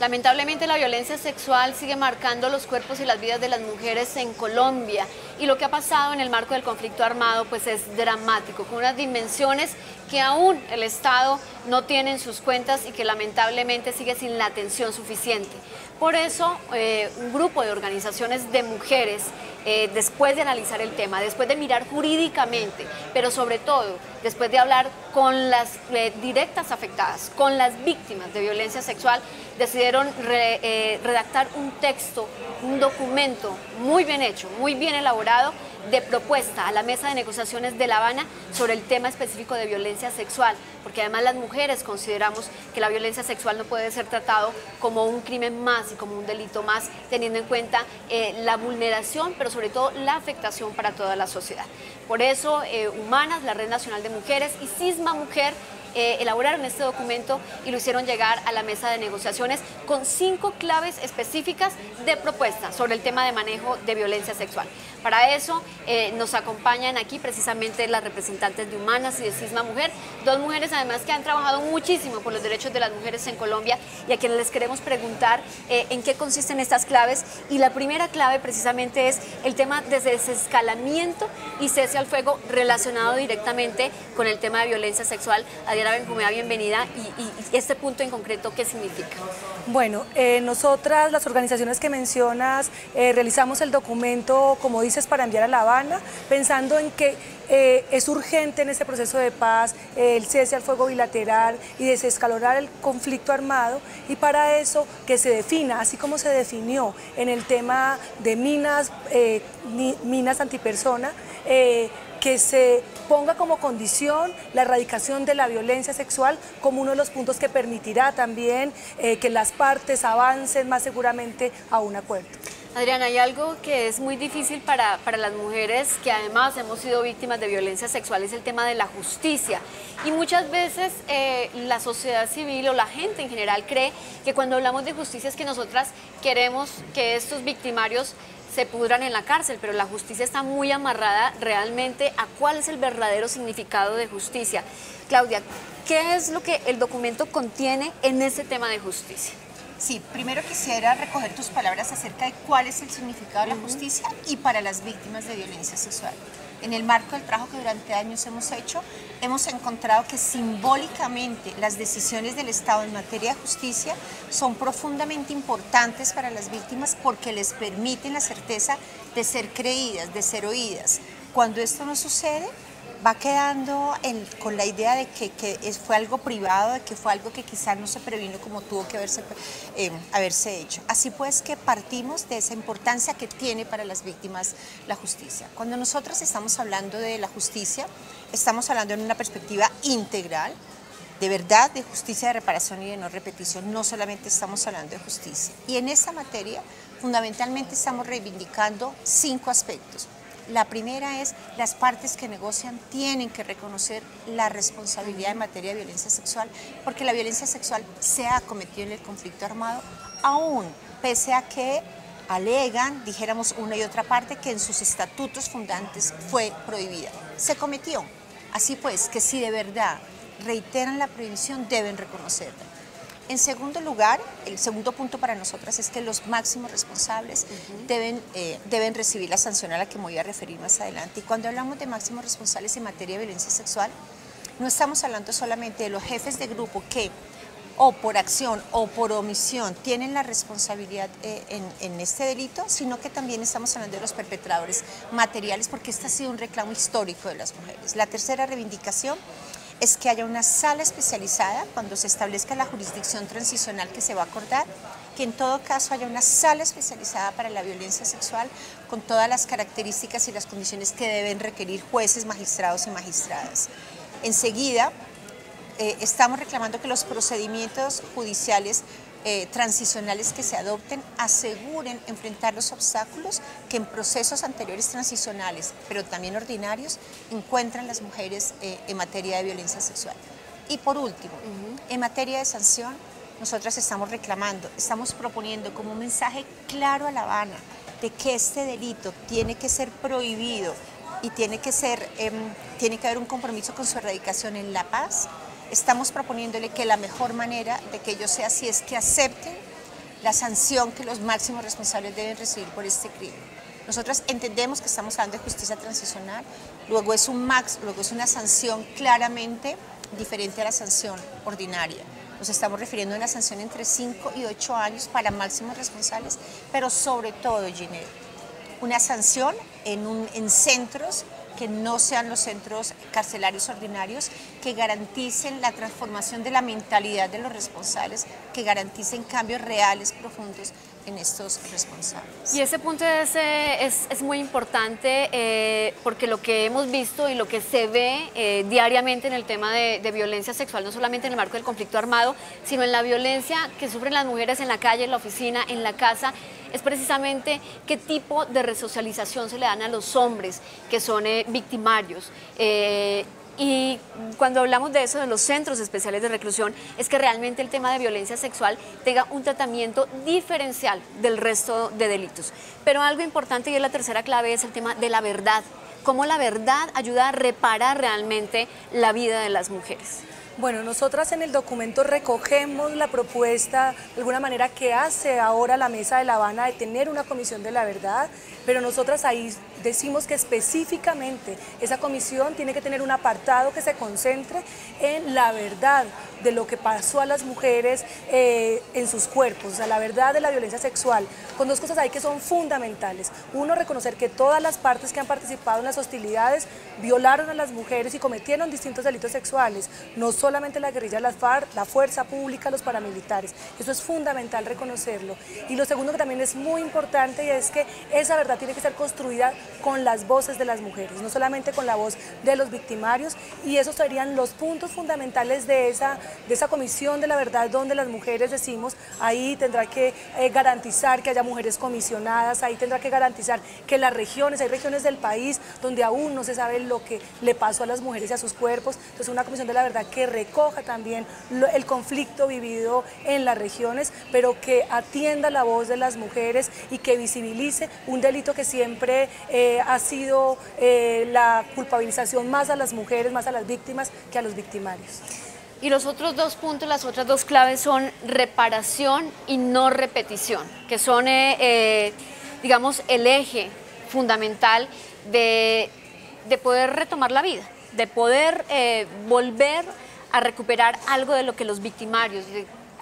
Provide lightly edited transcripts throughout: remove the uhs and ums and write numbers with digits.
Lamentablemente la violencia sexual sigue marcando los cuerpos y las vidas de las mujeres en Colombia y lo que ha pasado en el marco del conflicto armado pues es dramático, con unas dimensiones que aún el Estado no tiene en sus cuentas y que lamentablemente sigue sin la atención suficiente. Por eso un grupo de organizaciones de mujeres, después de analizar el tema, después de mirar jurídicamente, pero sobre todo después de hablar con las directas afectadas, con las víctimas de violencia sexual, decidieron redactar un texto, un documento muy bien hecho, muy bien elaborado, de propuesta a la mesa de negociaciones de La Habana sobre el tema específico de violencia sexual, porque además las mujeres consideramos que la violencia sexual no puede ser tratado como un crimen más y como un delito más, teniendo en cuenta la vulneración, pero sobre todo la afectación para toda la sociedad. Por eso, Humanas, la Red Nacional de Mujeres y Cisma Mujer elaboraron este documento y lo hicieron llegar a la mesa de negociaciones con 5 claves específicas de propuesta sobre el tema de manejo de violencia sexual. Para eso nos acompañan aquí precisamente las representantes de Humanas y de Cisma Mujer, 2 mujeres además que han trabajado muchísimo por los derechos de las mujeres en Colombia y a quienes les queremos preguntar en qué consisten estas claves. Y la primera clave precisamente es el tema de desescalamiento y cese al fuego relacionado directamente con el tema de violencia sexual. Adriana Benjumea, bienvenida. Y este punto en concreto, ¿qué significa? Bueno, nosotras, las organizaciones que mencionas, realizamos el documento, como dices, para enviar a La Habana, pensando en que es urgente en este proceso de paz el cese al fuego bilateral y desescalonar el conflicto armado, y para eso que se defina, así como se definió en el tema de minas antipersona, que se ponga como condición la erradicación de la violencia sexual como uno de los puntos que permitirá también que las partes avancen más seguramente a un acuerdo. Adriana, hay algo que es muy difícil para las mujeres que además hemos sido víctimas de violencia sexual, es el tema de la justicia. Y muchas veces la sociedad civil o la gente en general cree que cuando hablamos de justicia es que nosotras queremos que estos victimarios se pudran en la cárcel, pero la justicia está muy amarrada realmente a cuál es el verdadero significado de justicia. Claudia, ¿qué es lo que el documento contiene en ese tema de justicia? Sí, primero quisiera recoger tus palabras acerca de cuál es el significado de la justicia y para las víctimas de violencia sexual. En el marco del trabajo que durante años hemos hecho, hemos encontrado que simbólicamente las decisiones del Estado en materia de justicia son profundamente importantes para las víctimas porque les permiten la certeza de ser creídas, de ser oídas. Cuando esto no sucede, va quedando con la idea de que fue algo privado, de que fue algo que quizás no se previno como tuvo que haberse hecho. Así pues que partimos de esa importancia que tiene para las víctimas la justicia. Cuando nosotros estamos hablando de la justicia, estamos hablando en una perspectiva integral, de verdad, de justicia, de reparación y de no repetición. No solamente estamos hablando de justicia. Y en esta materia, fundamentalmente estamos reivindicando 5 aspectos. La primera es, las partes que negocian tienen que reconocer la responsabilidad en materia de violencia sexual, porque la violencia sexual se ha cometido en el conflicto armado, aún pese a que alegan, dijéramos una y otra parte, que en sus estatutos fundantes fue prohibida. Se cometió. Así pues, que si de verdad reiteran la prohibición, deben reconocerla. En segundo lugar, el segundo punto para nosotras es que los máximos responsables deben recibir la sanción a la que me voy a referir más adelante. Y cuando hablamos de máximos responsables en materia de violencia sexual, no estamos hablando solamente de los jefes de grupo que o por acción o por omisión tienen la responsabilidad en este delito, sino que también estamos hablando de los perpetradores materiales, porque este ha sido un reclamo histórico de las mujeres. La tercera reivindicación es que haya una sala especializada cuando se establezca la jurisdicción transicional que se va a acordar, que en todo caso haya una sala especializada para la violencia sexual con todas las características y las condiciones que deben requerir jueces, magistrados y magistradas. Enseguida, estamos reclamando que los procedimientos judiciales transicionales que se adopten aseguren enfrentar los obstáculos que en procesos anteriores transicionales, pero también ordinarios, encuentran las mujeres en materia de violencia sexual. Y por último, en materia de sanción, nosotras estamos reclamando, estamos proponiendo como un mensaje claro a La Habana de que este delito tiene que ser prohibido y tiene que haber un compromiso con su erradicación en la paz. Estamos proponiéndole que la mejor manera de que ello sea así es que acepten la sanción que los máximos responsables deben recibir por este crimen. Nosotros entendemos que estamos hablando de justicia transicional, luego es una sanción claramente diferente a la sanción ordinaria. Nos estamos refiriendo a una sanción entre 5 y 8 años para máximos responsables, pero sobre todo, Ginette, una sanción en centros que no sean los centros carcelarios ordinarios, que garanticen la transformación de la mentalidad de los responsables, que garanticen cambios reales, profundos en estos responsables. Y ese punto es muy importante porque lo que hemos visto y lo que se ve diariamente en el tema de violencia sexual, no solamente en el marco del conflicto armado, sino en la violencia que sufren las mujeres en la calle, en la oficina, en la casa, es precisamente qué tipo de resocialización se le dan a los hombres que son victimarios. Y cuando hablamos de eso, de los centros especiales de reclusión, es que realmente el tema de violencia sexual tenga un tratamiento diferencial del resto de delitos. Pero algo importante, y es la tercera clave, es el tema de la verdad. Cómo la verdad ayuda a reparar realmente la vida de las mujeres. Bueno, nosotras en el documento recogemos la propuesta, de alguna manera, que hace ahora la Mesa de La Habana de tener una comisión de la verdad, pero nosotras ahí decimos que específicamente esa comisión tiene que tener un apartado que se concentre en la verdad de lo que pasó a las mujeres en sus cuerpos, o sea, la verdad de la violencia sexual, con dos cosas ahí que son fundamentales. Uno, reconocer que todas las partes que han participado en las hostilidades violaron a las mujeres y cometieron distintos delitos sexuales, no solamente la guerrilla, las FARC, la fuerza pública, los paramilitares. Eso es fundamental reconocerlo. Y lo segundo que también es muy importante, y es que esa verdad tiene que ser construida con las voces de las mujeres, no solamente con la voz de los victimarios, y esos serían los puntos fundamentales de esa comisión de la verdad, donde las mujeres decimos, ahí tendrá que garantizar que haya mujeres comisionadas, ahí tendrá que garantizar que hay regiones del país donde aún no se sabe lo que le pasó a las mujeres y a sus cuerpos. Entonces, una comisión de la verdad que recoja también el conflicto vivido en las regiones, pero que atienda la voz de las mujeres y que visibilice un delito que siempre ha sido la culpabilización más a las mujeres, más a las víctimas que a los victimarios. Y los otros dos puntos, las otras dos claves son reparación y no repetición, que son, digamos, el eje fundamental de poder retomar la vida, de poder volver a recuperar algo de lo que los victimarios,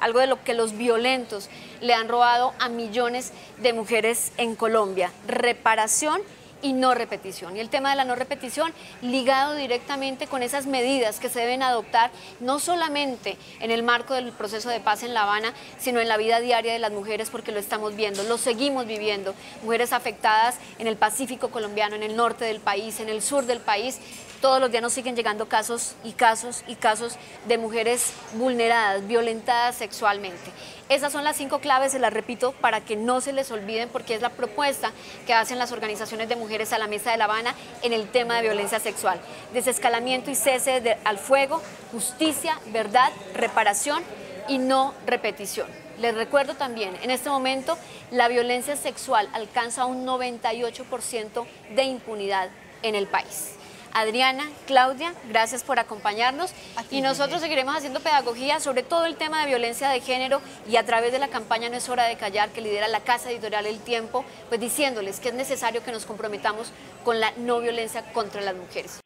algo de lo que los violentos le han robado a millones de mujeres en Colombia. Reparación y no repetición. Y el tema de la no repetición ligado directamente con esas medidas que se deben adoptar, no solamente en el marco del proceso de paz en La Habana, sino en la vida diaria de las mujeres, porque lo estamos viendo, lo seguimos viviendo. Mujeres afectadas en el Pacífico colombiano, en el norte del país, en el sur del país. Todos los días nos siguen llegando casos y casos y casos de mujeres vulneradas, violentadas sexualmente. Esas son las 5 claves, se las repito, para que no se les olviden, porque es la propuesta que hacen las organizaciones de mujeres a la Mesa de La Habana en el tema de violencia sexual. Desescalamiento y cese al fuego, justicia, verdad, reparación y no repetición. Les recuerdo también, en este momento, la violencia sexual alcanza un 98% de impunidad en el país. Adriana, Claudia, gracias por acompañarnos y nosotros seguiremos haciendo pedagogía sobre todo el tema de violencia de género y a través de la campaña No es hora de callar que lidera la Casa Editorial El Tiempo, pues diciéndoles que es necesario que nos comprometamos con la no violencia contra las mujeres.